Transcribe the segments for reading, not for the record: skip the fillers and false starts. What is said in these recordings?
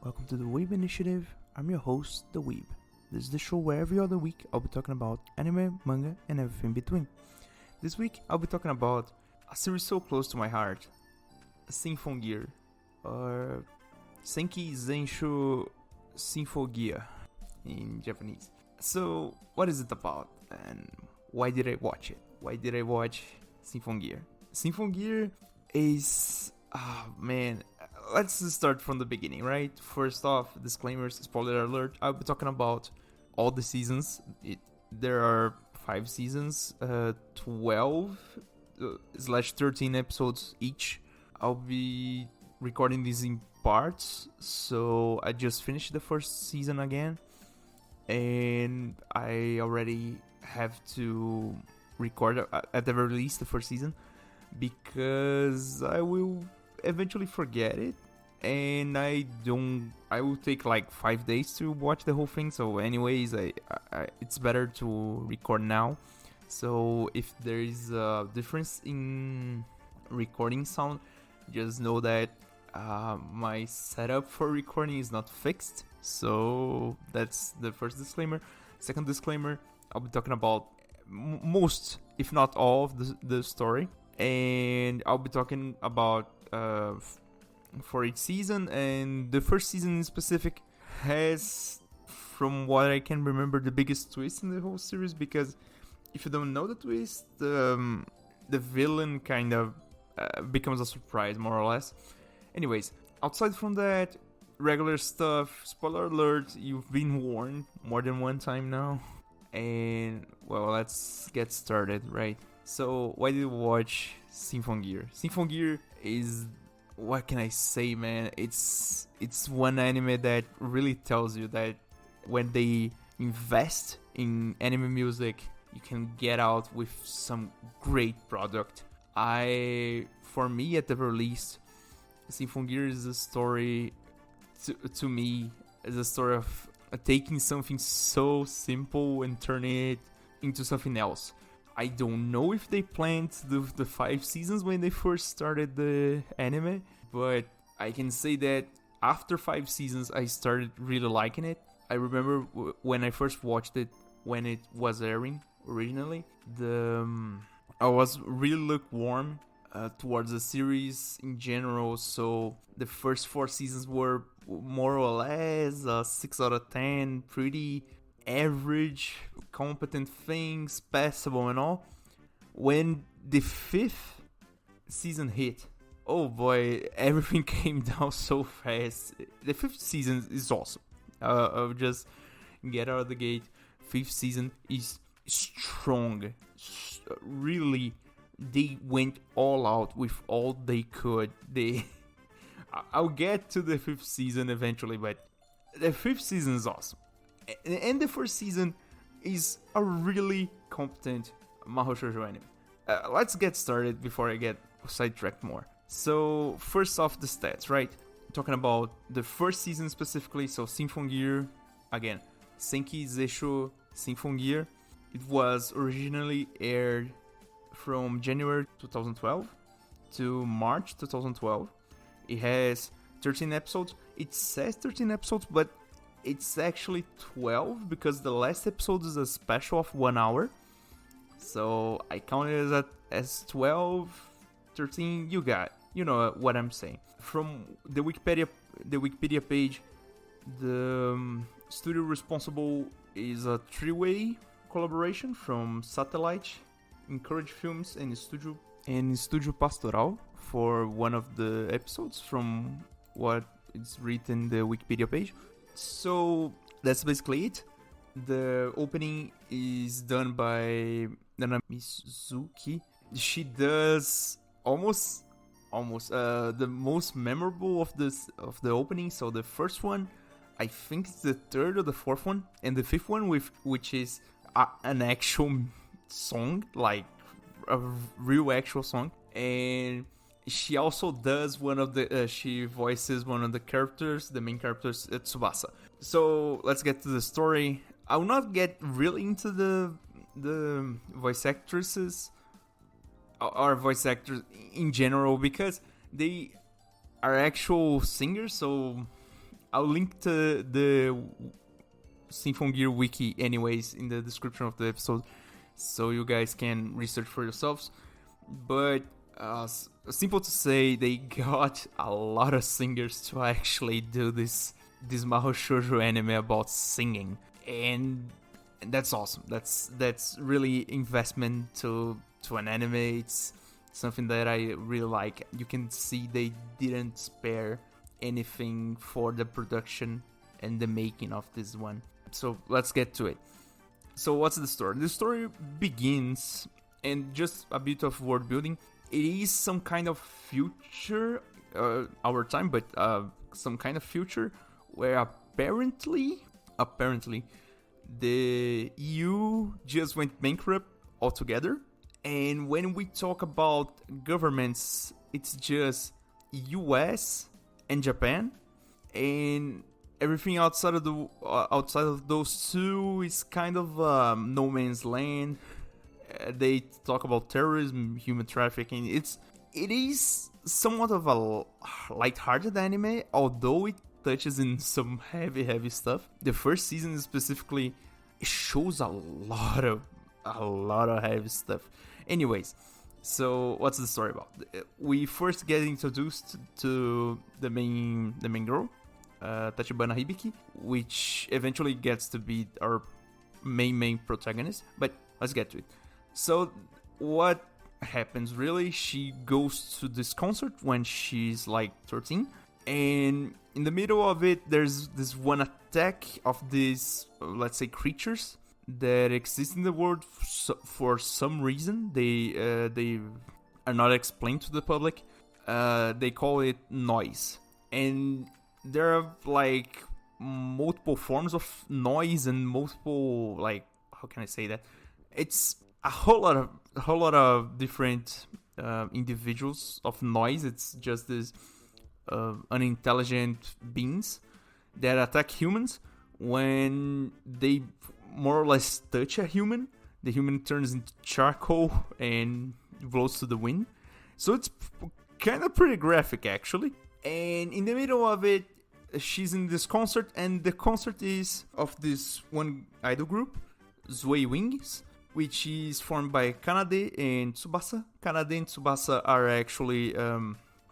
Welcome to the Weeb Initiative. I'm your host, the Weeb. This is the show where every other week I'll be talking about anime, manga, and everything in between. This week I'll be talking about a series so close to my heart, Symphogear, or Senki Zesshou Symphogear in Japanese. So, what is it about, and why did I watch it? Why did I watch Symphogear? Symphogear is... let's start from the beginning, right? First off, disclaimers, spoiler alert, I'll be talking about all the seasons. There are 5 seasons, 12/13 episodes each. I'll be recording these in parts, so I just finished the first season again, and I already have to record at the very least the first season, because I will eventually forget it, and I will take like 5 days to watch the whole thing. So anyways, I it's better to record now. So if there is a difference in recording sound, just know that my setup for recording is not fixed. So that's the first disclaimer. Second disclaimer, I'll be talking about most, if not all, of the story, and I'll be talking about for each season. And the first season in specific has, from what I can remember, the biggest twist in the whole series, because if you don't know the twist, the villain kind of becomes a surprise, more or less. Anyways, outside from that, regular stuff, spoiler alert, you've been warned more than one time now. And well, let's get started, right? So why did we watch Symphogear? Symphogear is, what can I say, man? It's one anime that really tells you that when they invest in anime music, you can get out with some great product. For me, at the very least, Symphogear is a story, to me, is a story of taking something so simple and turning it into something else. I don't know if they planned to do the 5 seasons when they first started the anime, but I can say that after 5 seasons, I started really liking it. I remember when I first watched it, when it was airing originally, I was really lukewarm towards the series in general. So the first 4 seasons were more or less 6 out of 10, pretty average, competent things, passable and all. When the 5th season hit, oh boy, everything came down so fast. The 5th season is awesome. I'll just get out of the gate. 5th season is strong. Really, they went all out with all they could. I'll get to the 5th season eventually, but the 5th season is awesome. And the first season is a really competent mahou shoujo anime. Let's get started before I get sidetracked more. So first off, the stats, right? Talking about the first season specifically, so Symphogear, again, Senki Zesshou Symphogear. It was originally aired from January 2012 to March 2012. It has 13 episodes. It says 13 episodes, but it's actually 12 because the last episode is a special of 1 hour. So I counted it as 12, 13, you know what I'm saying. From the Wikipedia page, the studio responsible is a 3-way collaboration from Satellite, Encourage Films, and Studio Pastoral for one of the episodes, from what is written in the Wikipedia page. So that's basically it. The opening is done by Nana Mizuki. She does almost the most memorable of the opening. So the first one, I think it's the 3rd or the 4th one, and the 5th one, which is an actual song, like a real actual song. And she also does she voices one of the characters, the main characters, Tsubasa. So let's get to the story. I will not get really into the voice actresses or voice actors in general, because they are actual singers, so I'll link to the Symphogear wiki anyways in the description of the episode, so you guys can research for yourselves. But simple to say, they got a lot of singers to actually do this mahou shoujo anime about singing, and that's awesome. That's really investment to an anime. It's something that I really like. You can see they didn't spare anything for the production and the making of this one. So let's get to it. So what's the story? The story begins, and just a bit of world building. It is some kind of future, our time, but some kind of future where apparently the EU just went bankrupt altogether. And when we talk about governments, it's just US and Japan, and everything outside of those two is kind of no man's land. They talk about terrorism, human trafficking. It is somewhat of a light-hearted anime, although it touches in some heavy stuff. The first season specifically shows a lot of heavy stuff. Anyways, so what's the story about? We first get introduced to the main girl, Tachibana Hibiki, which eventually gets to be our main protagonist. But let's get to it. So what happens really? She goes to this concert when she's like 13, and in the middle of it, there's this one attack of these, let's say, creatures that exist in the world for some reason. They are not explained to the public. They call it noise, and there are like multiple forms of noise and multiple, like, how can I say that? It's a whole lot of different individuals of noise. It's just this unintelligent beings that attack humans. When they more or less touch a human, the human turns into charcoal and blows to the wind. So it's kind of pretty graphic, actually. And in the middle of it, she's in this concert, and the concert is of this one idol group, Zway Wings, which is formed by Kanade and Tsubasa. Kanade and Tsubasa are actually,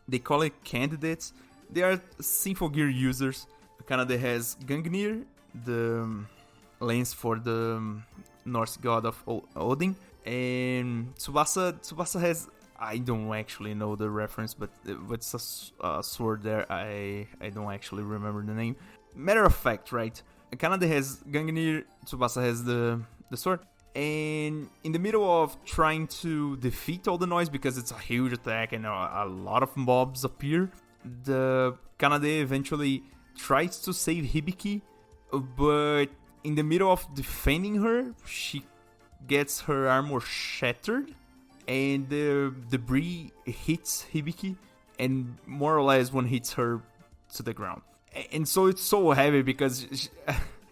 they call it candidates. They are Symphogear users. Kanade has Gungnir, the lens for the Norse god of Odin, and Tsubasa has, I don't actually know the reference, but it's a sword there. I don't actually remember the name. Matter of fact, right? Kanade has Gungnir, Tsubasa has the sword. And in the middle of trying to defeat all the noise, because it's a huge attack and a lot of mobs appear, the Kanade eventually tries to save Hibiki, but in the middle of defending her, she gets her armor shattered, and the debris hits Hibiki, and more or less one hits her to the ground. And so it's so heavy because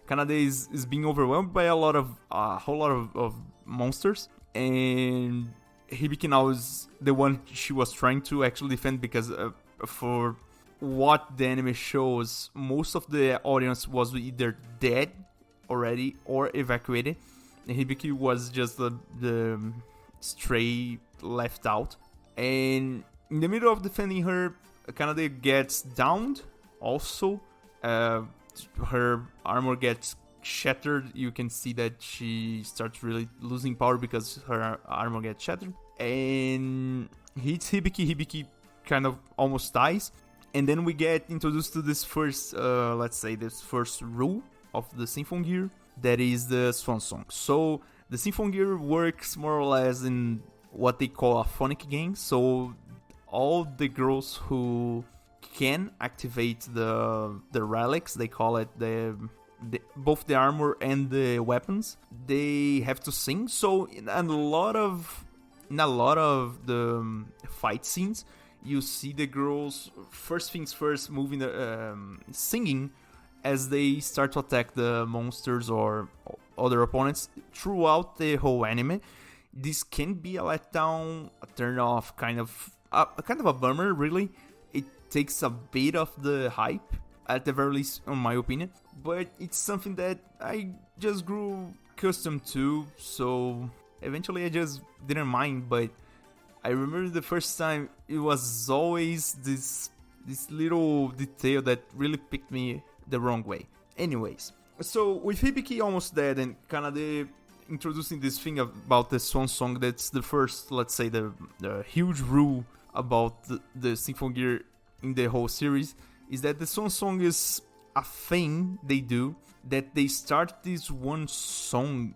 Kanade is being overwhelmed by a whole lot of monsters, and Hibiki now is the one she was trying to actually defend, because for what the anime shows, most of the audience was either dead already or evacuated, and Hibiki was just the stray left out. And in the middle of defending her, Kanade gets downed also. Her armor gets shattered. You can see that she starts really losing power because her armor gets shattered, and hits Hibiki. Hibiki kind of almost dies, and then we get introduced to this first, this first rule of the Symphogear, that is the Swan Song. So the Symphogear works more or less in what they call a phonic game. So all the girls who can activate the relics, they call it both the armor and the weapons, they have to sing. So in a lot of the fight scenes, you see the girls first things first moving singing as they start to attack the monsters or other opponents throughout the whole anime. This can be a letdown, a turn off, kind of a bummer, really. It takes a bit of the hype at the very least, in my opinion. But it's something that I just grew accustomed to, so eventually I just didn't mind. But I remember the first time, it was always this little detail that really picked me the wrong way. Anyways, so with Hibiki almost dead and Kanade introducing this thing about the swan song, that's the first, let's say, the huge rule about the Symphogear in the whole series, is that the swan song is a thing they do, that they start this one song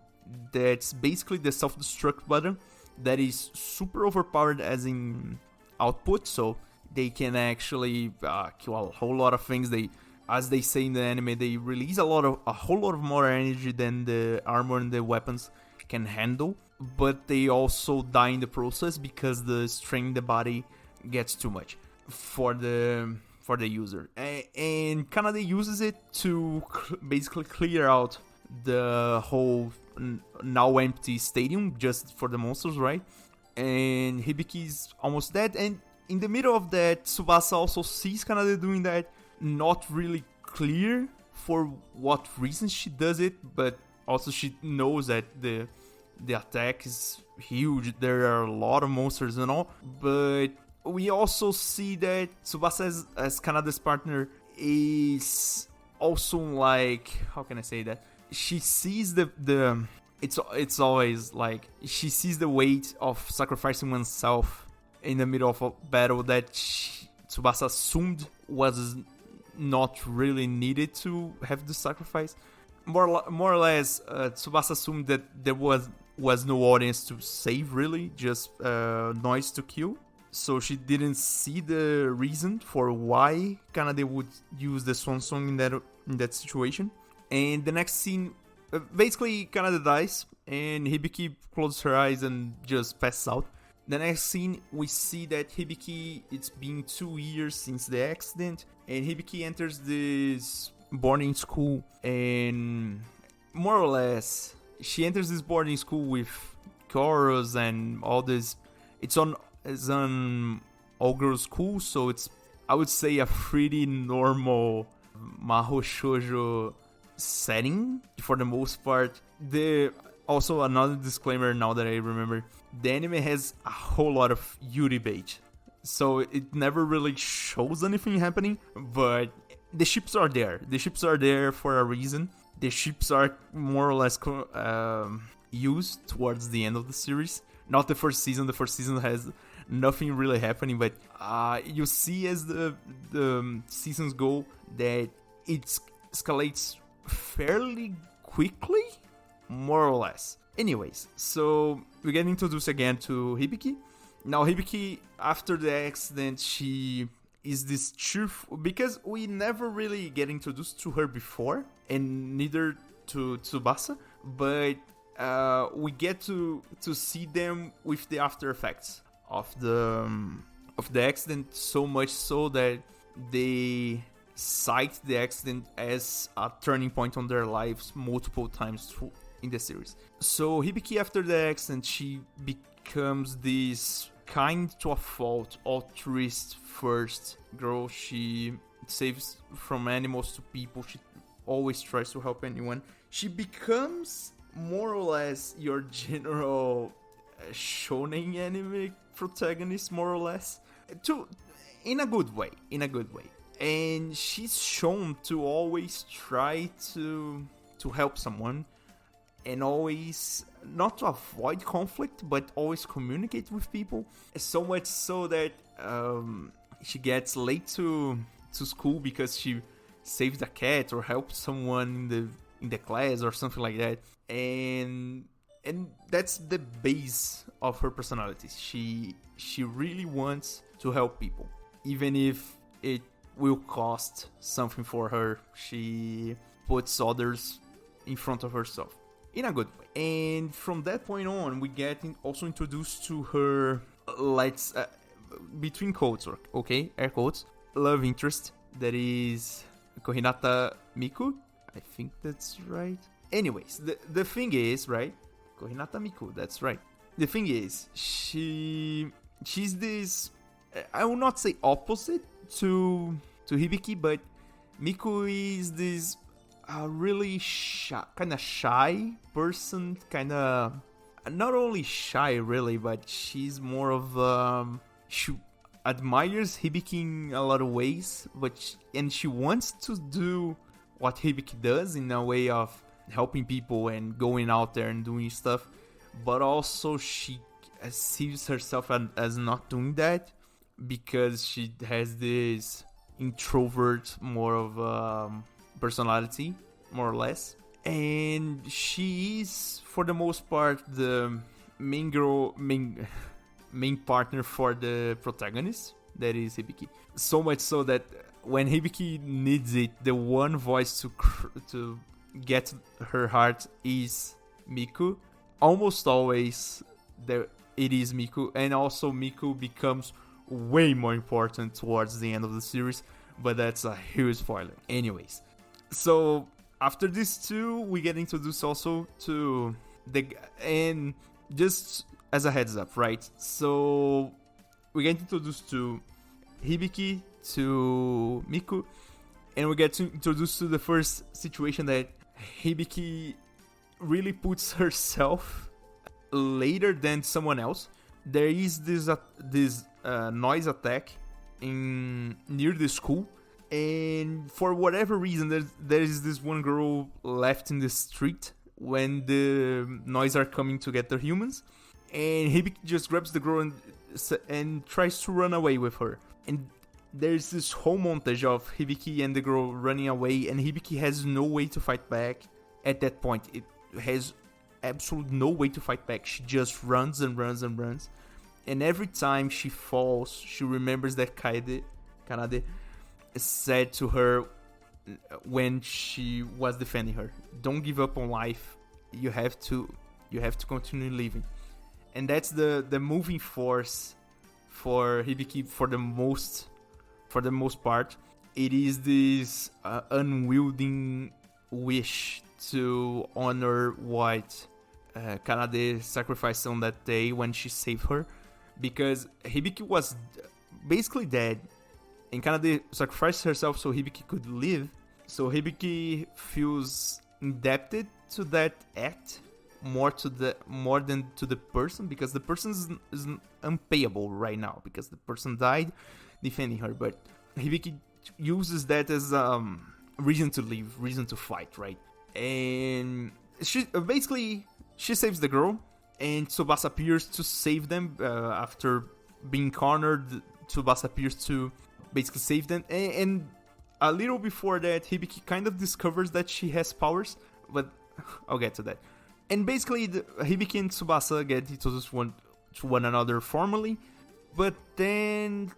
that's basically the self-destruct button that is super overpowered as in output, so they can actually kill a whole lot of things. As they say in the anime, they release a whole lot of more energy than the armor and the weapons can handle, but they also die in the process because the strain in the body gets too much for the user. And Kanade uses it to basically clear out the whole now empty stadium just for the monsters, right? And Hibiki's almost dead, and in the middle of that, Tsubasa also sees Kanade doing that. Not really clear for what reason she does it, but also she knows that the attack is huge. There are a lot of monsters and all, but we also see that Tsubasa as Kanade's partner is also like, how can I say that? She sees it's always like she sees the weight of sacrificing oneself in the middle of a battle that Tsubasa assumed was not really needed to have the sacrifice. More or less, Tsubasa assumed that there was no audience to save, really, just noise to kill. So she didn't see the reason for why Kanade would use the swan song in that situation. And the next scene, basically Kanade dies and Hibiki closes her eyes and just passes out. The next scene, we see that Hibiki, it's been 2 years since the accident, and Hibiki enters this boarding school, and more or less, she enters this boarding school with chorus and all this. It's an all-girls school, so it's, I would say, a pretty normal mahou shoujo setting for the most part. Also, another disclaimer now that I remember, the anime has a whole lot of Yuri bait, so it never really shows anything happening, but the ships are there. The ships are there for a reason. The ships are more or less used towards the end of the series. Not the first season. The first season has nothing really happening, but you see as the seasons go that it escalates fairly quickly, more or less. Anyways, so we get introduced again to Hibiki. Now Hibiki, after the accident, she is this cheerful, because we never really get introduced to her before, and neither to Tsubasa, but we get to see them with the after effects of the accident, so much so that they cite the accident as a turning point on their lives multiple times in the series. So Hibiki, after the accident, she becomes this kind to a fault, altruist first girl. She saves from animals to people. She always tries to help anyone. She becomes more or less your general shonen anime protagonist, more or less, in a good way. And she's shown to always try to help someone, and always not to avoid conflict, but always communicate with people. So much so that she gets late to school because she saved a cat or helped someone in the class or something like that. And that's the base of her personality. She really wants to help people, even if it will cost something for her. She puts others in front of herself in a good way. And from that point on, we get also introduced to her, between quotes, okay, air quotes, love interest, that is Kohinata Miku. I think that's right. Anyways, the thing is, right, Kohinata Miku, that's right. The thing is, she's this, I will not say opposite to Hibiki, but Miku is this really kind of shy person, kind of not only shy really, but she's more of she admires Hibiki in a lot of ways, and she wants to do what Hibiki does in a way of helping people and going out there and doing stuff, but also she sees herself as not doing that because she has this introvert more of personality, more or less, and she is for the most part the main partner for the protagonist, that is Hibiki. So much so that when Hibiki needs it, the one voice to get her heart is Miku. Almost always it is Miku, and also Miku becomes way more important towards the end of the series, but that's a huge spoiler. Anyways, so after these two, we get introduced also to and just as a heads up, right? So we get introduced to Hibiki, to Miku, and we get introduced to the first situation that Hibiki really puts herself later than someone else. There is this noise attack near the school, and for whatever reason there is this one girl left in the street when the noise are coming to get the humans, and Hibiki just grabs the girl and tries to run away with her. And there's this whole montage of Hibiki and the girl running away, and Hibiki has no way to fight back. At that point, it has absolutely no way to fight back. She just runs and runs and runs. And every time she falls, she remembers that Kanade said to her when she was defending her, "Don't give up on life. You have to continue living." And that's the moving force for Hibiki for the most part. It is this unwielding wish to honor what Kanade sacrificed on that day when she saved her, because Hibiki was basically dead, and Kanade sacrificed herself so Hibiki could live. So Hibiki feels indebted to that act more than to the person, because the person is unpayable right now because the person died defending her. But Hibiki uses that as reason to live, reason to fight, right? And she saves the girl, and Tsubasa appears to save them after being cornered. Tsubasa appears to basically save them, and a little before that, Hibiki kind of discovers that she has powers, but I'll get to that. And basically, Hibiki and Tsubasa get introduced to one another formally, but then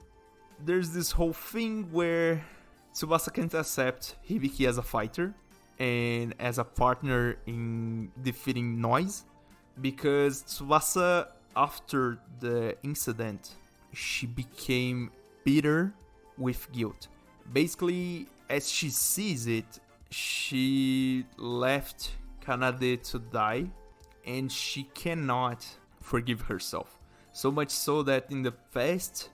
there's this whole thing where Tsubasa can't accept Hibiki as a fighter and as a partner in defeating Noise, because Tsubasa, after the incident, she became bitter with guilt. Basically, as she sees it, she left Kanade to die, and she cannot forgive herself. So much so that in the past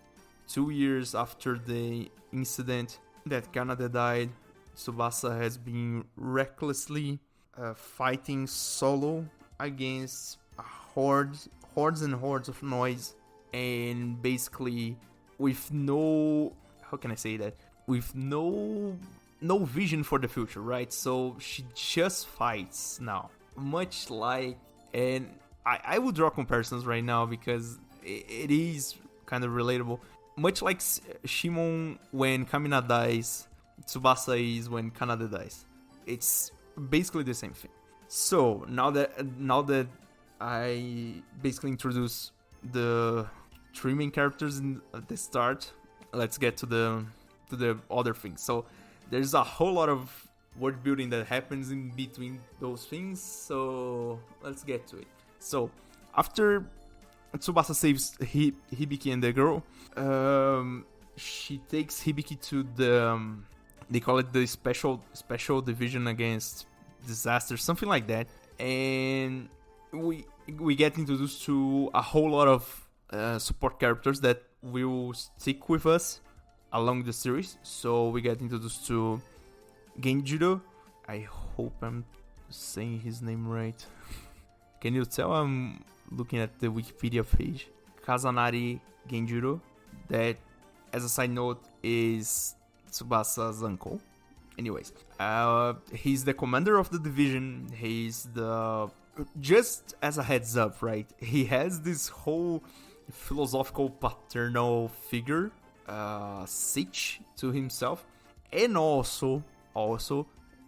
2 years after the incident that Kanade died, Tsubasa has been recklessly fighting solo against hordes and hordes of Noise, and basically with no, how can I say that? With no vision for the future, right? So she just fights now, much like, and I will draw comparisons right now because it is kind of relatable. Much like Shimon when Kamina dies, Tsubasa is when Kanade dies. It's basically the same thing. So now that I basically introduce the three main characters at the start, let's get to the other things. So there's a whole lot of world building that happens in between those things, so let's get to it. So after Tsubasa saves Hibiki and the girl, she takes Hibiki to the they call it the special division against disasters, something like that, and we get introduced to a whole lot of support characters that will stick with us along the series. So we get introduced to Genjiro, I hope I'm saying his name right. Can you tell I'm looking at the Wikipedia page? Kazanari Genjiro, that, as a side note, is Tsubasa's uncle. Anyways, he's the commander of the division. He's the... Just as a heads up, right? He has this whole philosophical paternal figure, Sitch, to himself. And also,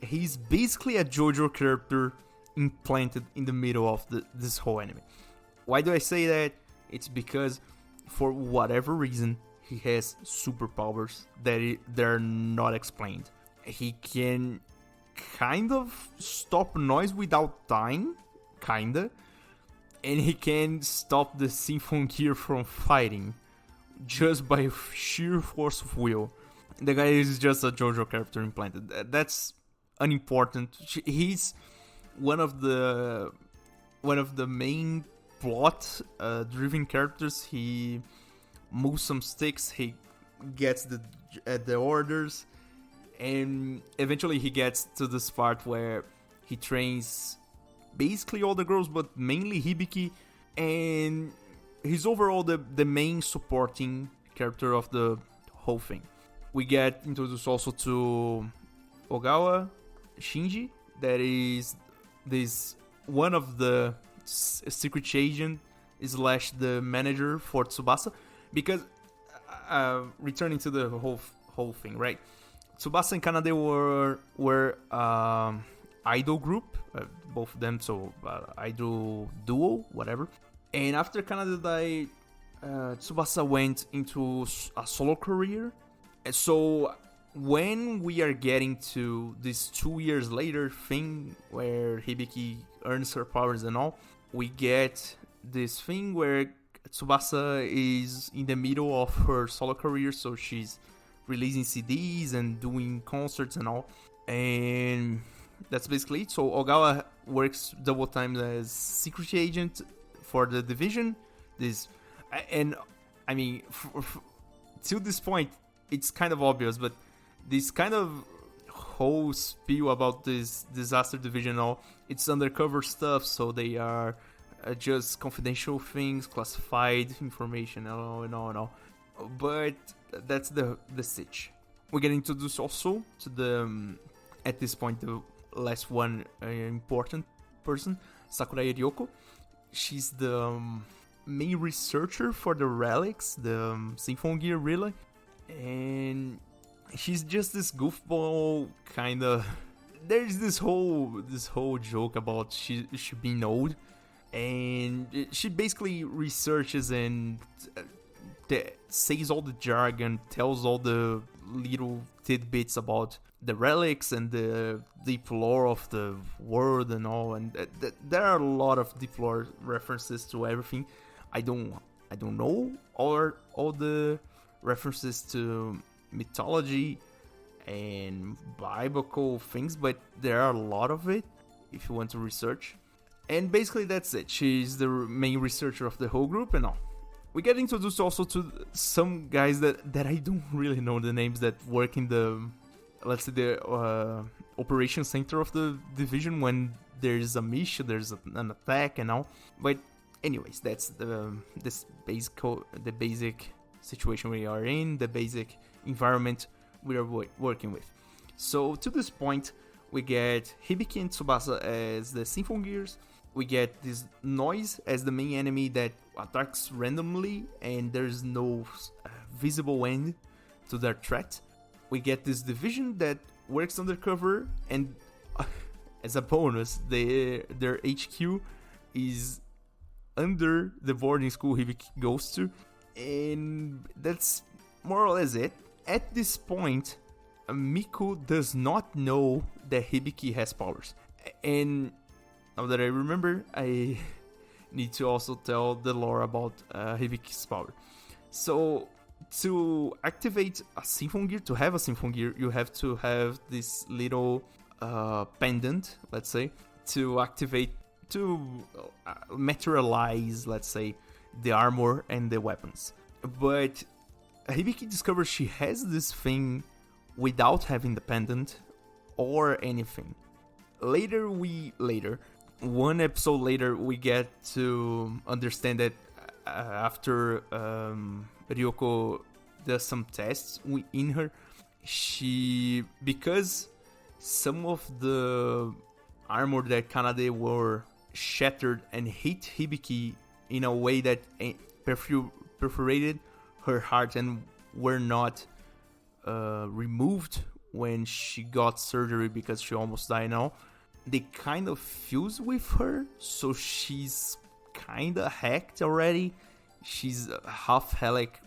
he's basically a JoJo character implanted in the middle of this whole anime. Why do I say that? It's because, for whatever reason, he has superpowers that they're not explained. He can kind of stop noise without dying, kinda. And he can stop the Symphogear from fighting just by sheer force of will. The guy is just a JoJo character implanted. That's unimportant. He's one of the main plot driven characters. He moves some sticks. He gets the orders, and eventually he gets to this part where he trains basically all the girls, but mainly Hibiki, and he's overall the main supporting character of the whole thing. We get introduced also to Ogawa Shinji, that is this one of the secret agent / the manager for Tsubasa, because returning to the whole thing, right? Tsubasa and Kanade were idol group, both of them, so idol duo, whatever. And after Kanade died, Tsubasa went into a solo career. So when we are getting to this 2 years later thing where Hibiki earns her powers and all, we get this thing where Tsubasa is in the middle of her solo career, so she's releasing CDs and doing concerts and all, and that's basically it. So Ogawa works double time as secret agent for the division. And I mean, till this point, it's kind of obvious, but this kind of whole spiel about this disaster division and all, it's undercover stuff, so they are just confidential things, classified information, and all. But that's the sitch. We get introduced also to the, at this point, the last one important person, Sakurai Ryoko. She's the main researcher for the relics, the Symphogear relic, and she's just this goofball kind of. There's this whole joke about she being old, and she basically researches and says all the jargon, tells all the little tidbits about the relics and the deep lore of the world and all, and there are a lot of deep lore references to everything. I don't know all the references to mythology and biblical things, but there are a lot of it if you want to research. And basically that's it. She's the main researcher of the whole group and all. We get introduced also to some guys that I don't really know the names, that work in the, let's say, the operation center of the division when there's a mission, there's an attack and all. But anyways, that's the basic situation we are in, the basic environment we are working with. So to this point, we get Hibiki and Tsubasa as the Symphogears. We get this noise as the main enemy that attacks randomly, and there's no visible end to their threat. We get this division that works undercover, and as a bonus, their HQ is under the boarding school Hibiki goes to, and that's more or less it. At this point, Miku does not know that Hibiki has powers, and now that I remember, I need to also tell the lore about Hibiki's power. So, to activate a Symphogear, to have a Symphogear, you have to have this little pendant, let's say, to activate, to materialize, let's say, the armor and the weapons. But Hibiki discovers she has this thing without having the pendant, or anything. One episode later, we get to understand that after Ryoko does some tests in her, because some of the armor that Kanade were shattered and hit Hibiki in a way that perforated her heart and were not removed when she got surgery because she almost died now. They kind of fuse with her, so she's kind of hacked already. She's half relic,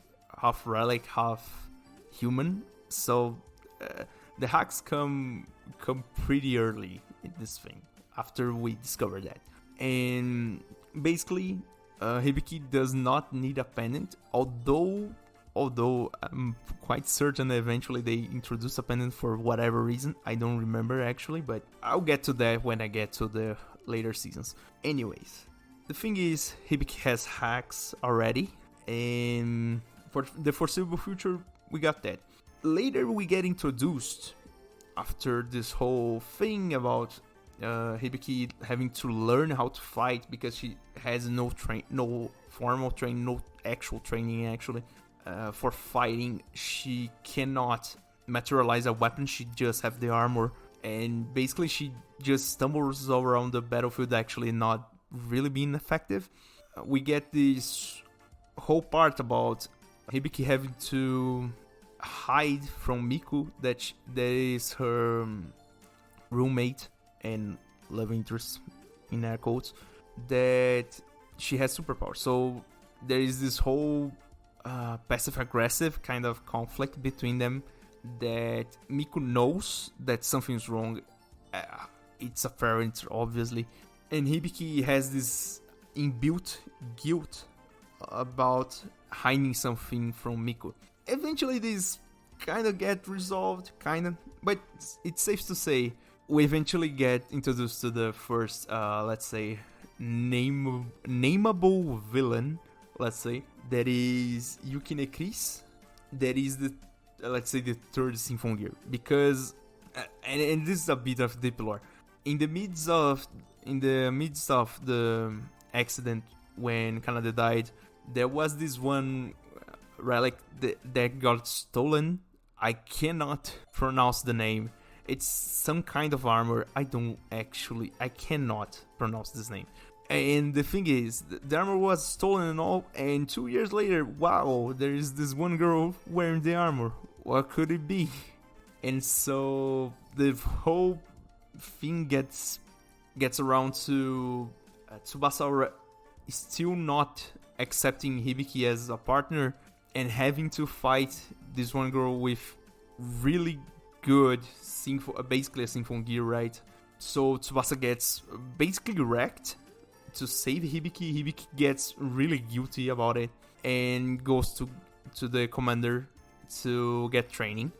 half human. So the hacks come pretty early in this thing after we discover that. And basically, Hibiki does not need a pendant, although I'm quite certain eventually they introduce a pendant for whatever reason. I don't remember actually, but I'll get to that when I get to the later seasons. Anyways, the thing is, Hibiki has hacks already, and for the foreseeable future, we got that. Later, we get introduced after this whole thing about Hibiki having to learn how to fight because she has no formal training, no actual training actually. For fighting, she cannot materialize a weapon, she just have the armor, and basically she just stumbles around the battlefield, actually not really being effective. We get this whole part about Hibiki having to hide from Miku, that is her roommate and love interest in air quotes, that she has superpowers. So there is this whole passive-aggressive kind of conflict between them, that Miku knows that something's wrong. It's apparent, obviously. And Hibiki has this inbuilt guilt about hiding something from Miku. Eventually, this kind of get resolved, but it's safe to say we eventually get introduced to the first, let's say, nameable villain, let's say, that is Yukine Chris. That is the, let's say, the third Symphogear. Because, and this is a bit of deep lore. In the midst of the accident when Kanade died, there was this one relic that got stolen. I cannot pronounce the name. It's some kind of armor. I cannot pronounce this name. And the thing is, the armor was stolen and all, and 2 years later, wow, there is this one girl wearing the armor. What could it be? And so the whole thing gets around to Tsubasa still not accepting Hibiki as a partner and having to fight this one girl with really good basically a Symphogear, right? So Tsubasa gets basically wrecked to save Hibiki. Hibiki gets really guilty about it and goes to the commander to get training.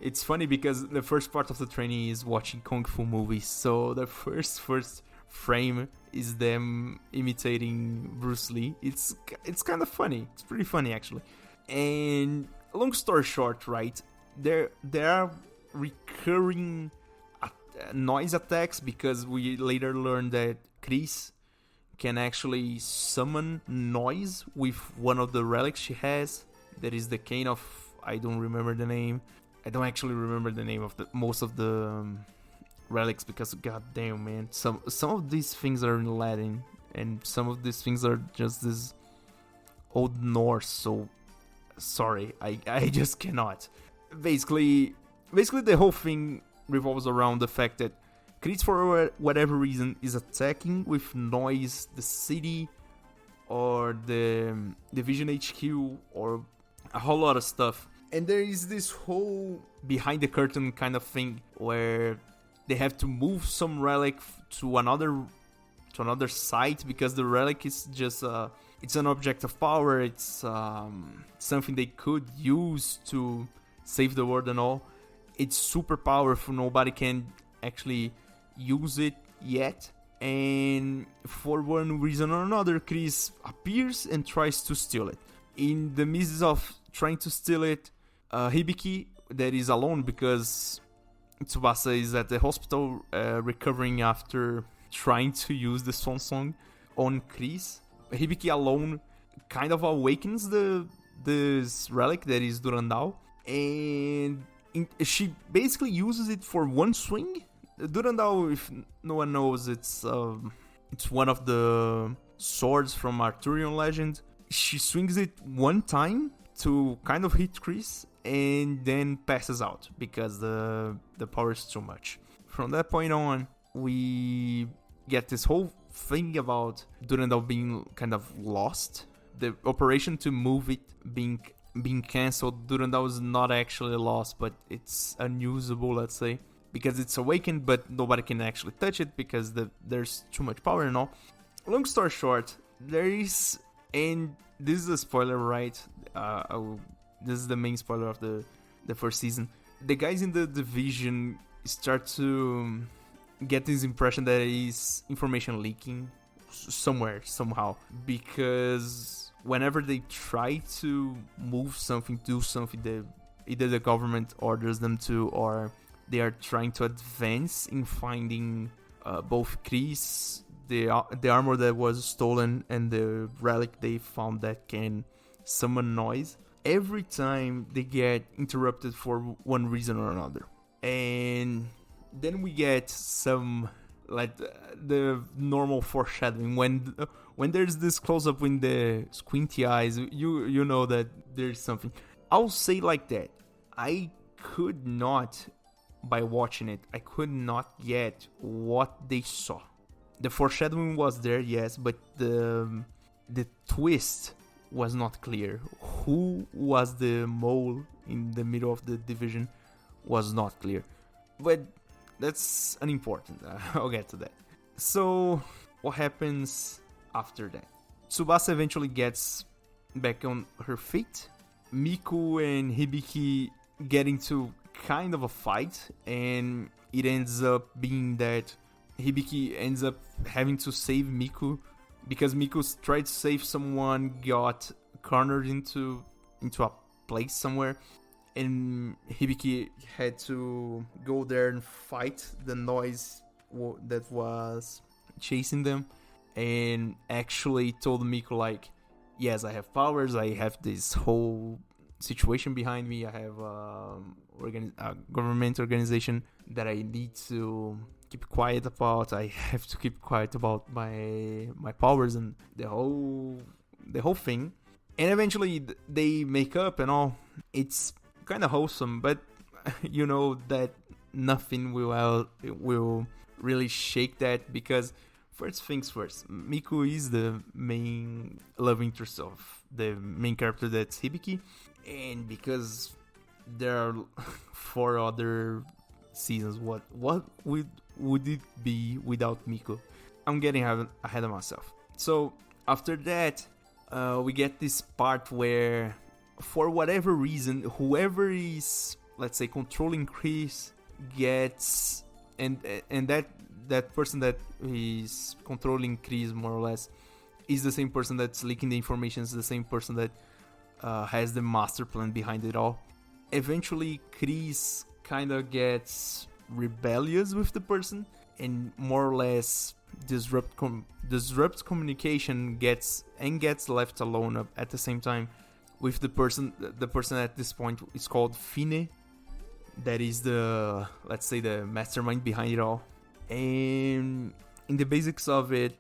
It's funny because the first part of the training is watching Kung Fu movies, so the first frame is them imitating Bruce Lee. It's kind of funny. It's pretty funny actually. And long story short, right, there are recurring noise attacks because we later learned that Chris can actually summon noise with one of the relics she has. That is the cane of, I don't remember the name. I don't actually remember the name of most of the relics because goddamn man, some of these things are in Latin and some of these things are just this Old Norse. So sorry, I just cannot. Basically the whole thing revolves around the fact that Chris, for whatever reason, is attacking with noise the city or the Division HQ or a whole lot of stuff. And there is this whole behind the curtain kind of thing where they have to move some relic to another site because the relic is just it's an object of power. It's something they could use to save the world and all. It's super powerful. Nobody can actually use it yet, and for one reason or another, Chris appears and tries to steal it. In the midst of trying to steal it, Hibiki, that is alone because Tsubasa is at the hospital recovering after trying to use the song on Chris. Hibiki alone kind of awakens this relic that is Durandal, and she basically uses it for one swing. Durandal, if no one knows, it's one of the swords from Arthurian legend. She swings it one time to kind of hit Chris and then passes out because the power is too much. From that point on, we get this whole thing about Durandal being kind of lost. The operation to move it being cancelled. Durandal is not actually lost, but it's unusable, let's say, because it's awakened, but nobody can actually touch it because there's too much power and all. Long story short, there is, and this is a spoiler, right? This is the main spoiler of the first season. The guys in the division start to get this impression that is information leaking somewhere, somehow, because whenever they try to move something, do something, either the government orders them to, or they are trying to advance in finding both Chris, the armor that was stolen, and the relic they found that can summon noise. Every time they get interrupted for one reason or another. And then we get some, like, the normal foreshadowing. When there's this close-up with the squinty eyes, you know that there's something. I'll say like that. I could not, by watching it, I could not get what they saw. The foreshadowing was there, yes, but the twist was not clear. Who was the mole in the middle of the division was not clear. But that's unimportant. I'll get to that. So, what happens after that? Tsubasa eventually gets back on her feet. Miku and Hibiki get into kind of a fight, and it ends up being that Hibiki ends up having to save Miku because Miku tried to save someone, got cornered into a place somewhere, and Hibiki had to go there and fight the noise that was chasing them, and actually told Miku, like, yes, I have powers, I have this whole situation behind me, I have a government organization that I need to keep quiet about, I have to keep quiet about my powers and the whole thing. And eventually they make up and all. It's kind of wholesome, but you know that nothing will really shake that, because first things first, Miku is the main love interest of the main character, that's Hibiki, and because there are 4 other seasons, what would it be without Miku? I'm getting ahead of myself. So after that, we get this part where, for whatever reason, whoever is, let's say, controlling Chris gets, and that person that is controlling Chris, more or less, is the same person that's leaking the information, is the same person that has the master plan behind it all. Eventually, Chris kind of gets rebellious with the person, and more or less disrupts communication, gets left alone at the same time with the person at this point is called Fine, that is the, let's say, the mastermind behind it all. And in the basics of it,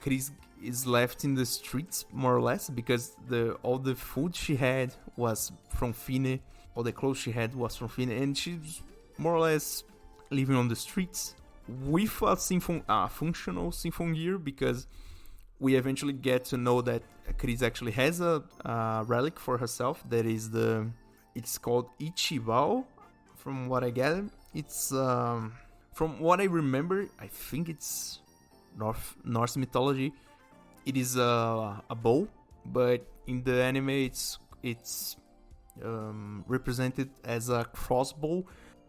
Chris is left in the streets, more or less, because all the food she had was from Fine, all the clothes she had was from Fine, and she's more or less living on the streets with a functional Symphogear, because we eventually get to know that Chris actually has a relic for herself. That is it's called Ichibao, from what I gather. It's from what I remember, I think it's Norse mythology. It is a bow, but in the anime it's represented as a crossbow.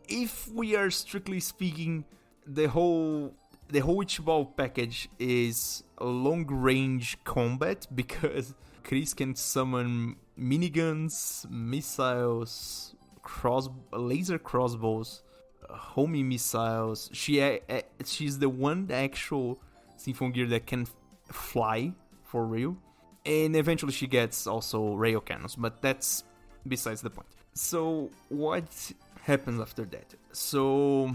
If we are strictly speaking, the whole Ichibao package is a long-range combat, because Chris can summon miniguns, missiles, laser crossbows, homing missiles. She's the one actual Symphogear that can fly for real. And eventually she gets also rail cannons, but that's besides the point. So what happens after that? So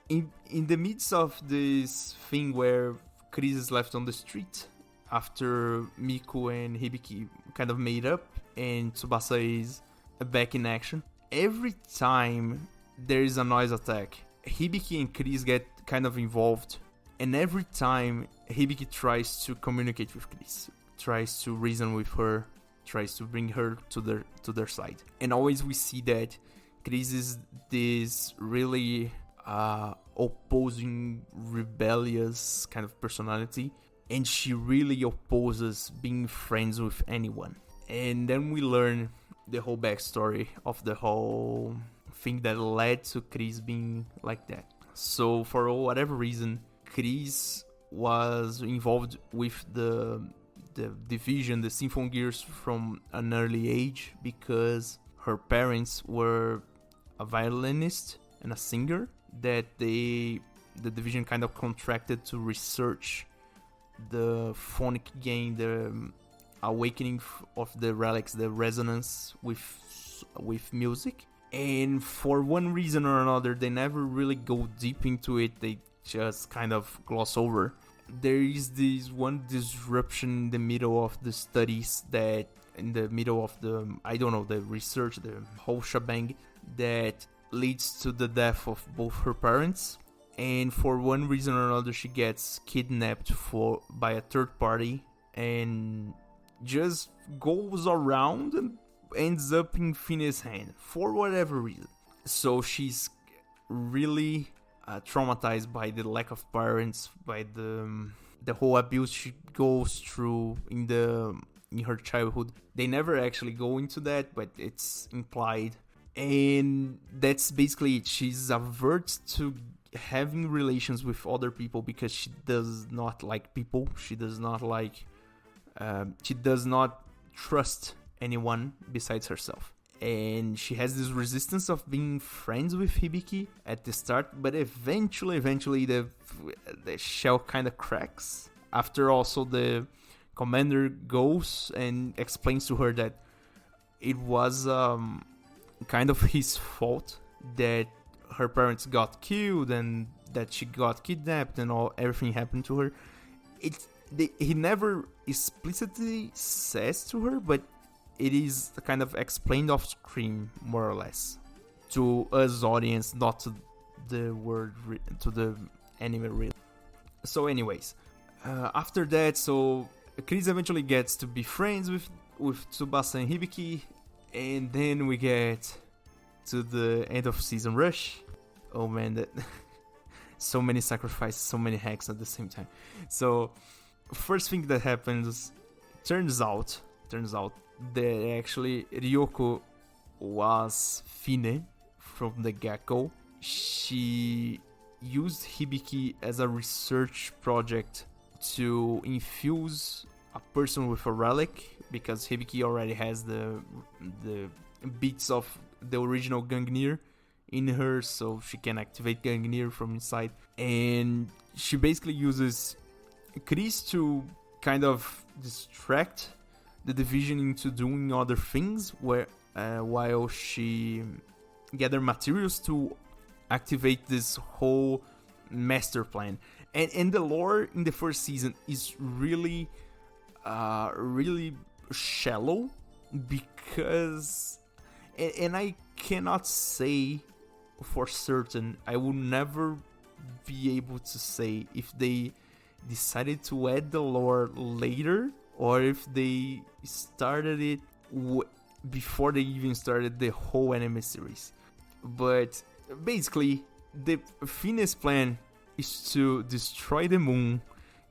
in the midst of this thing where Chris is left on the street after Miku and Hibiki kind of made up and Tsubasa is back in action, every time there is a noise attack, Hibiki and Chris get kind of involved, and every time Hibiki tries to communicate with Chris, tries to reason with her, tries to bring her to their side. And always we see that Chris is this really opposing, rebellious kind of personality, and she really opposes being friends with anyone. And then we learn the whole backstory of the whole thing that led to Chris being like that. So for whatever reason, Chris was involved with the division, the Symphogears, from an early age because her parents were a violinist and a singer that the division kind of contracted to research the phonic gain, the awakening of the relics, the resonance with music. And for one reason or another, they never really go deep into it. They just kind of gloss over. There is this one disruption in the middle of the studies, that in the middle of the research, the whole shebang, that leads to the death of both her parents. And for one reason or another, she gets kidnapped by a third party and just goes around and ends up in Phineas' hand for whatever reason. So she's really traumatized by the lack of parents, by the whole abuse she goes through in her childhood. They never actually go into that, but it's implied. And that's basically it. She's averse to having relations with other people because she does not like people. She does not trust anyone besides herself. And she has this resistance of being friends with Hibiki at the start, but eventually the shell kind of cracks. After also the commander goes and explains to her that it was kind of his fault that her parents got killed and that she got kidnapped and everything happened to her. He never explicitly says to her, but it is kind of explained off screen, more or less, to us audience, not to the to the anime really. So anyways, after that, so Chris eventually gets to be friends with Tsubasa and Hibiki, and then we get to the end of season rush. Oh man, that so many sacrifices, so many hacks at the same time. So first thing that happens, turns out that actually Ryoko was Fine from the get-go. She used Hibiki as a research project to infuse a person with a relic, because Hibiki already has the bits of the original Gangnir in her, so she can activate Gangnir from inside. And she basically uses Chris to kind of distract the division into doing other things, while she gather materials to activate this whole master plan. And the lore in the first season is really shallow, because and I cannot say for certain, I will never be able to say if they decided to add the lore later or if they started it before they even started the whole anime series. But basically, the Phineas plan is to destroy the moon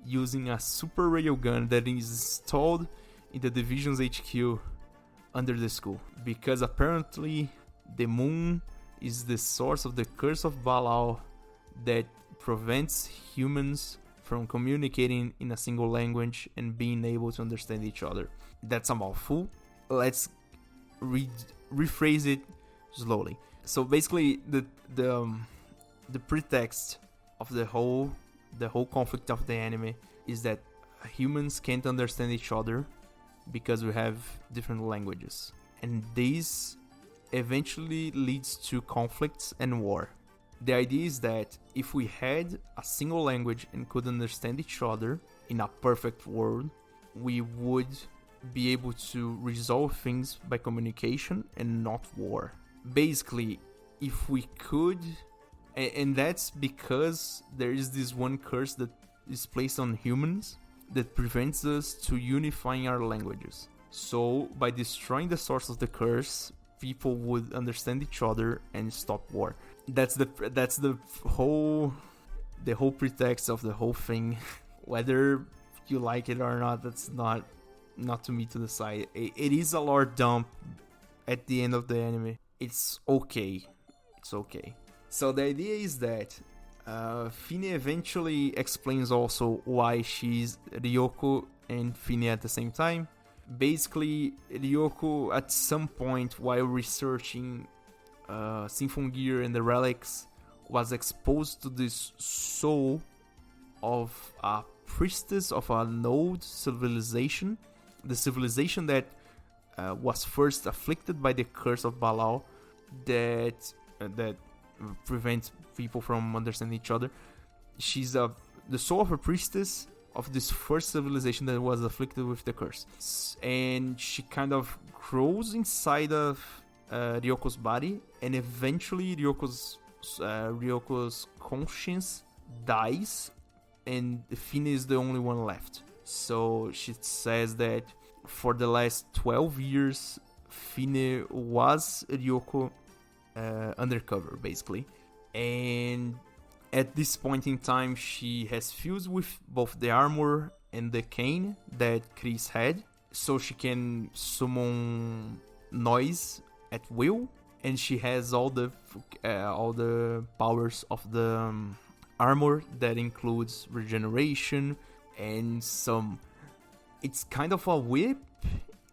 using a super railgun that is installed in the division's HQ under the school, because apparently the moon is the source of the curse of Balal that prevents humans from communicating in a single language and being able to understand each other. That's a mouthful. Let's rephrase it slowly. So basically, the the pretext of the whole conflict of the anime is that humans can't understand each other because we have different languages, and this eventually leads to conflicts and war. The idea is that if we had a single language and could understand each other in a perfect world, we would be able to resolve things by communication and not war. Basically, if we could, and that's because there is this one curse that is placed on humans that prevents us to unifying our languages. So by destroying the source of the curse, people would understand each other and stop war. That's the whole pretext of the whole thing. Whether you like it or not, that's not to me to decide. It is a lore dump at the end of the anime. It's okay. So the idea is that Fine eventually explains also why she's Ryoko and Fine at the same time. Basically, Ryoko at some point while researching Symphogear and the relics was exposed to this soul of a priestess of a node civilization, the civilization that was first afflicted by the curse of Balao that prevents people from understanding each other. She's the soul of a priestess of this first civilization that was afflicted with the curse, and she kind of grows inside of Ryoko's body, and eventually Ryoko's conscience dies, and Fine is the only one left. So she says that for the last 12 years, Fine was Ryoko undercover, basically. And at this point in time, she has fused with both the armor and the cane that Chris had, so she can summon noise at will, and she has all the powers of the armor that includes regeneration and some. It's kind of a whip.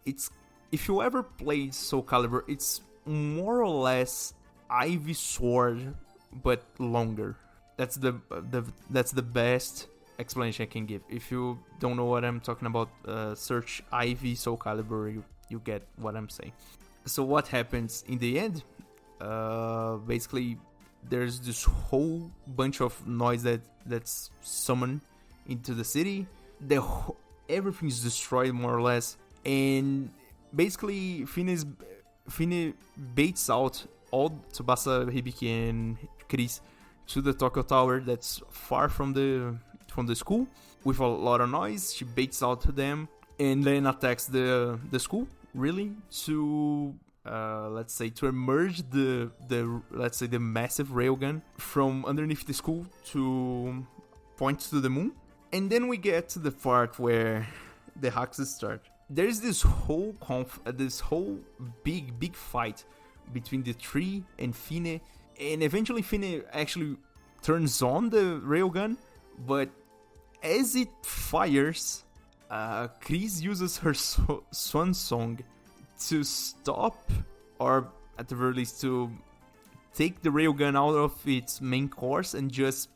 It's, if you ever played Soul Calibur, it's more or less Ivy sword but longer. That's the best explanation I can give. If you don't know what I'm talking about, search Ivy Soul Calibur. You get what I'm saying. So what happens in the end? Basically, there's this whole bunch of noise that's summoned into the city. Everything's destroyed more or less, and basically Fine baits out all Tsubasa, Hibiki, and Chris to the Tokyo Tower that's far from the school with a lot of noise. She baits out them and then attacks the school, really, to let's say to emerge the massive railgun from underneath the school to point to the moon. And then we get to the part where the hacks start. There's this whole big fight between the tree and Fine, and eventually Fine actually turns on the railgun, but as it fires, Chris uses her swan song to stop, or at the very least to take the railgun out of its main course and just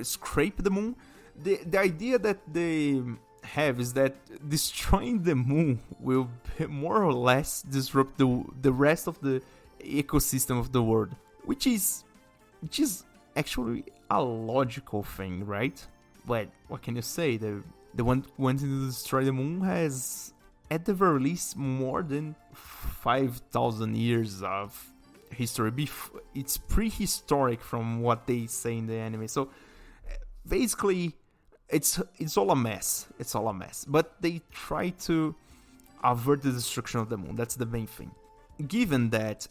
scrape the moon. The idea that they have is that destroying the moon will more or less disrupt the rest of the ecosystem of the world, which is actually a logical thing, right? But what can you say? The one wanting to destroy the moon has, at the very least, more than 5,000 years of history. It's prehistoric from what they say in the anime. So basically, it's all a mess. It's all a mess. But they try to avert the destruction of the moon. That's the main thing. Given that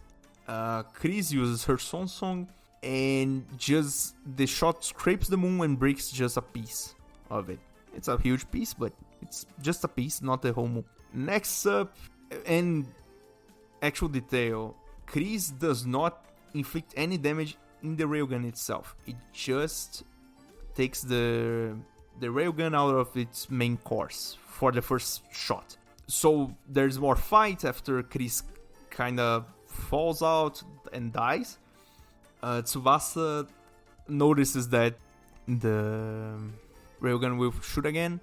Chris uses her song and just the shot scrapes the moon and breaks just a piece of it. It's a huge piece, but it's just a piece, not the whole moon. Next up, and actual detail, Chris does not inflict any damage in the railgun itself. It just takes the railgun out of its main course for the first shot. So there's more fight after Chris kind of falls out and dies. Tsubasa notices that the railgun will shoot again,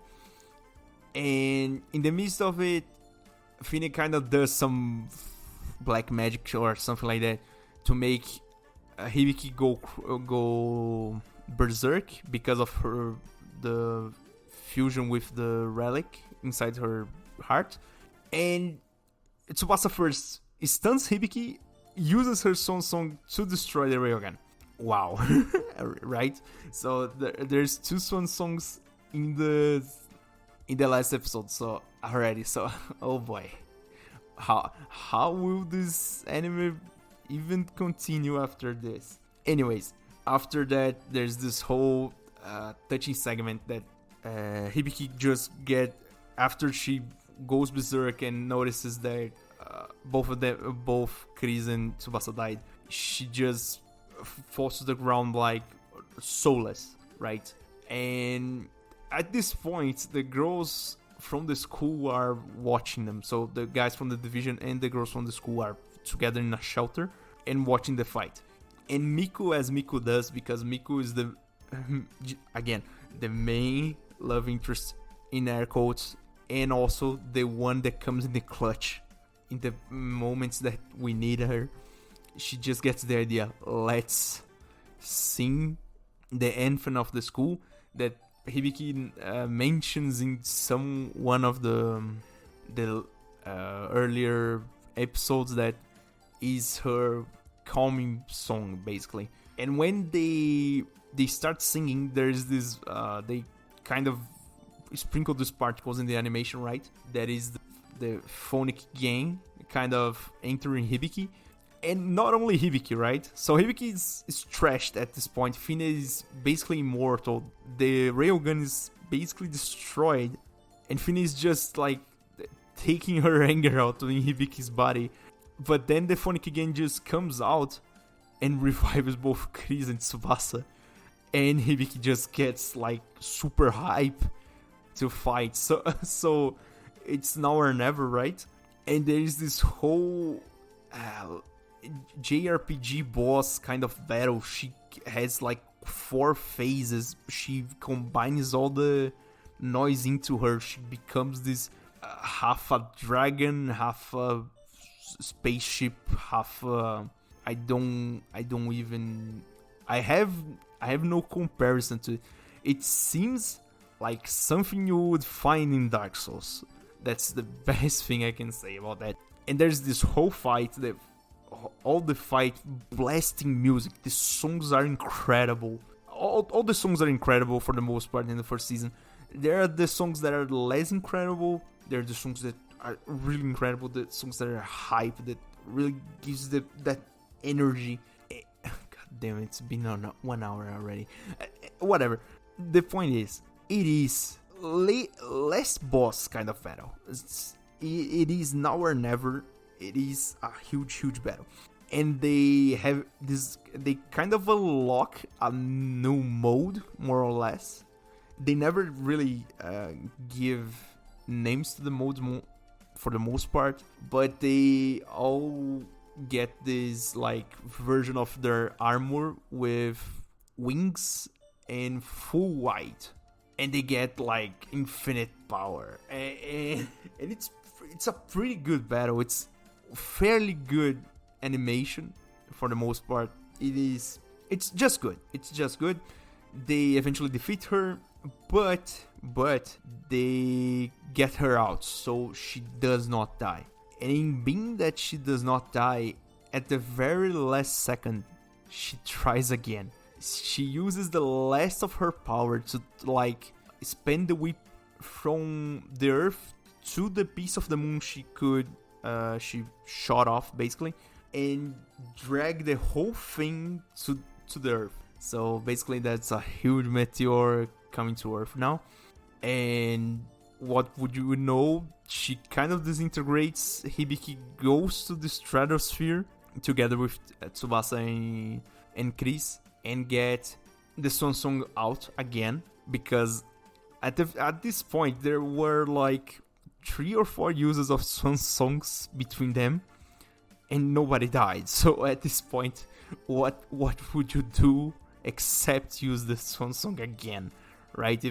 and in the midst of it, Fine kind of does some black magic or something like that to make Hibiki go berserk because of the fusion with the relic inside her heart. And Tsubasa first stuns Hibiki, uses her song to destroy the railgun. Wow. Right? So there's 2 swan songs in the last episode, so already. So oh boy, how will this anime even continue after this? Anyways, after that, there's this whole touching segment that Hibiki just get after she goes berserk and notices that both Chris and Tsubasa died. She just falls to the ground like soulless, right? And at this point, the girls from the school are watching them. So the guys from the division and the girls from the school are together in a shelter and watching the fight. And Miku, as Miku does, because Miku is the main love interest in air quotes, and also the one that comes in the clutch in the moments that we need her. She just gets the idea, let's sing the anthem of the school that Hibiki mentions in one of the earlier episodes, that is her calming song basically. And when they start singing, there's this they kind of sprinkle these particles in the animation, right? That is the phonic gang kind of entering Hibiki. And not only Hibiki, right? So Hibiki is trashed at this point. Fine is basically immortal. The railgun is basically destroyed. And Fine is just like taking her anger out in Hibiki's body. But then the phonic gang just comes out and revives both Chris and Tsubasa. And Hibiki just gets like super hype to fight. So it's now or never, right? And there is this whole JRPG boss kind of battle. She has like 4 phases. She combines all the noise into her. She becomes this half a dragon, half a spaceship, half I have no comparison to it. It seems like something you would find in Dark Souls. That's the best thing I can say about that. And there's this whole fight, all the fight, blasting music. The songs are incredible. All the songs are incredible for the most part in the first season. There are the songs that are less incredible. There are the songs that are really incredible. The songs that are hype, that really gives that energy. God damn it, it's been 1 hour already. Whatever. The point is, it is less boss kind of battle. It is now or never. It is a huge battle. And they have this, they kind of unlock a new mode, more or less. They never really give names to the modes for the most part, but they all get this like version of their armor with wings and full white, and they get like infinite power, and it's a pretty good battle. It's fairly good animation for the most part. It's just good. They eventually defeat her, but they get her out, so she does not die. And in being that she does not die, at the very last second, she tries again. She uses the last of her power to like spin the whip from the earth to the piece of the moon she shot off basically, and drag the whole thing to the earth. So basically that's a huge meteor coming to earth now. And what would you know, she kind of disintegrates. Hibiki goes to the stratosphere together with Tsubasa and Chris and get the Swan Song out again, because at this point there were like 3 or 4 uses of Swan Songs between them and nobody died. So at this point, what would you do except use the song again, right?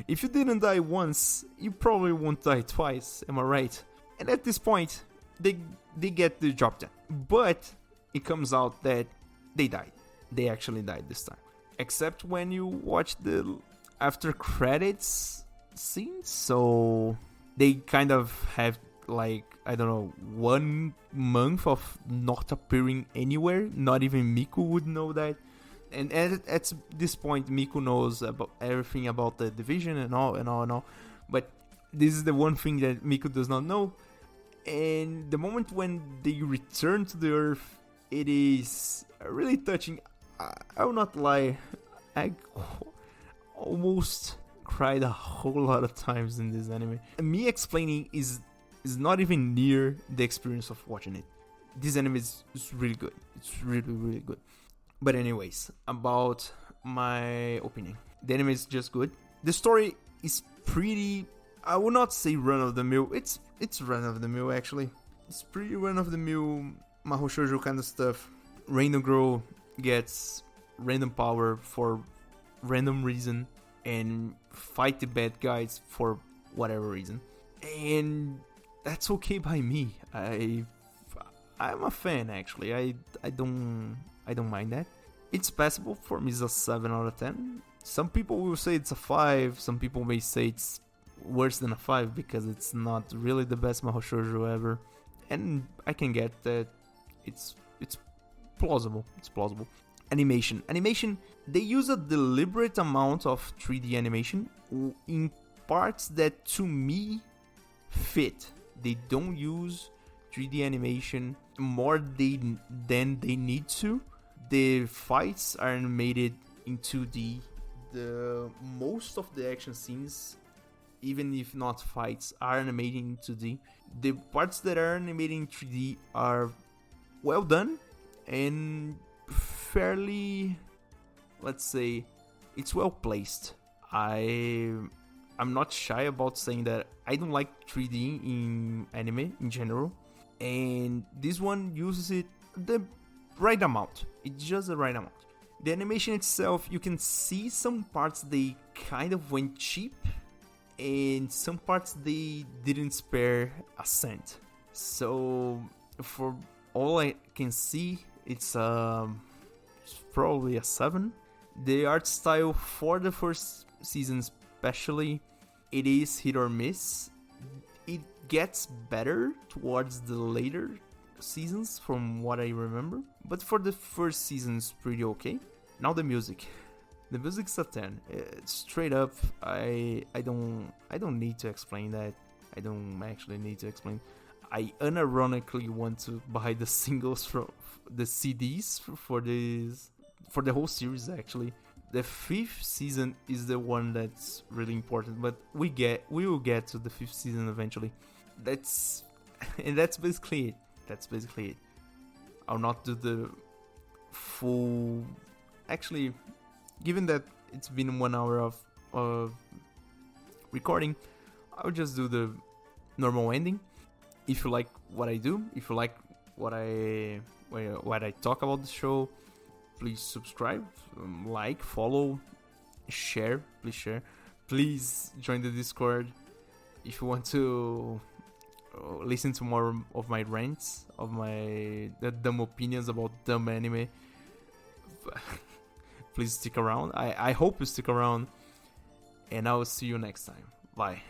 If you didn't die once, you probably won't die twice, am I right? And at this point, they get the job done. But it comes out that they died. They actually died this time. Except when you watch the after credits scene, so they kind of have like, I don't know, 1 month of not appearing anywhere. Not even Miku would know that. And at this point, Miku knows about everything about the division and all. But this is the one thing that Miku does not know. And the moment when they return to the Earth, it is really touching. I will not lie, I almost cried a whole lot of times in this anime. Me explaining is not even near the experience of watching it. This anime is really good. It's really, really good. But anyways, about my opinion. The anime is just good. The story is pretty, I would not say run-of-the-mill. It's run-of-the-mill, actually. It's pretty run-of-the-mill mahou shoujo kind of stuff. Random girl gets random power for random reason and fight the bad guys for whatever reason. And that's okay by me. I'm a fan, actually. I don't mind that. It's passable. For me, it's a 7 out of 10. Some people will say it's a 5. Some people may say it's worse than a 5 because it's not really the best mahou shoujo ever. And I can get that. It's plausible. It's plausible. Animation, they use a deliberate amount of 3D animation in parts that to me fit. They don't use 3D animation more than they need to. The fights are animated in 2D. The most of the action scenes, even if not fights, are animated in 2D. The parts that are animated in 3D are well done and fairly, let's say, it's well placed. I'm not shy about saying that I don't like 3D in anime in general, and this one uses it the right amount. It's just the right amount. The animation itself, you can see some parts they kind of went cheap, and some parts they didn't spare a cent. So for all I can see, it's probably a 7. The art style for the first season especially, it is hit or miss. It gets better towards the later seasons from what I remember, but for the first season it's pretty okay. Now the music. The music's a 10. It's straight up. I don't need to explain that. I don't actually need to explain. I unironically want to buy the singles from the CDs for the whole series. Actually, the 5th season is the one that's really important, but we will get to the 5th season eventually. That's basically it. I'll not do the full. Actually, given that it's been 1 hour of recording, I'll just do the normal ending. If you like what I do, if you like what I talk about the show, please subscribe, like, follow, share. Please share. Please join the Discord if you want to listen to more of my rants, of the dumb opinions about dumb anime. Please stick around. I hope you stick around, and I will see you next time. Bye.